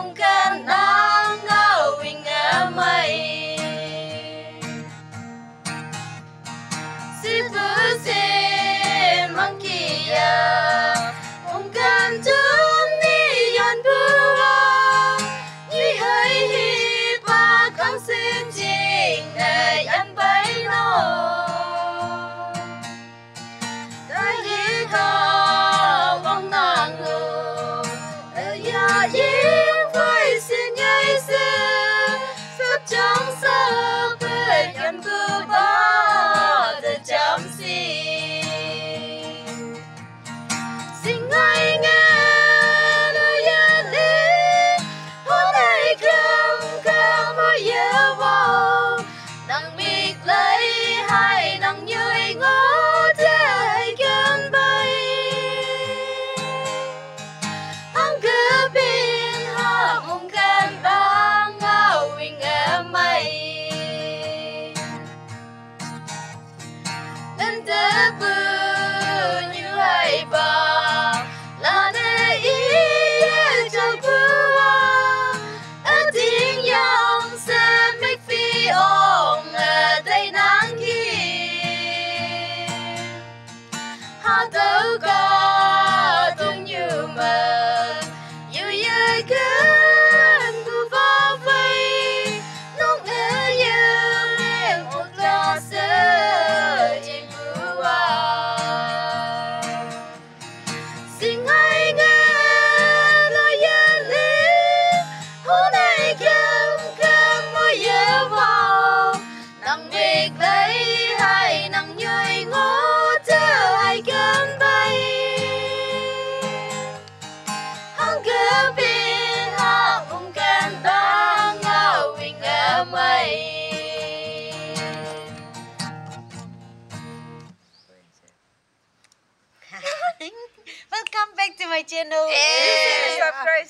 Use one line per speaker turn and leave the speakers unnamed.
mungkin nangau winga mai si pusin mangkia mungkin chúng ni yon buông như hơi hi ba không xin chinh này anh bay nó cái gì có vong nàng ngờ ya yên phải xin nhảy xưa sắp trong sơ về gần bờ ba để chăm xin ngay nghe lời yên đi hôm nay không không bao giờ vào nắng mịt lấy hai nắng nhơi ngó trái gần bay ang gabin ha mong ganda ngawing amay nandabu như hai ba là nơi ý cho bua ở tiếng dòng sẽ make phi ong ở đây nắng kia ha đâu có từng như mà yêu ai cần bu bao vây nông ở yêu em một lo sợ chỉ bua xin hãy nghe lời yên lý hôm nay không không bao giờ vào nắng việc lấy hai nắng nhơi ngó chờ hai cơn bay hang gabin ha mong ganda ngawing amay
Welcome back to my channel.
Subscribe.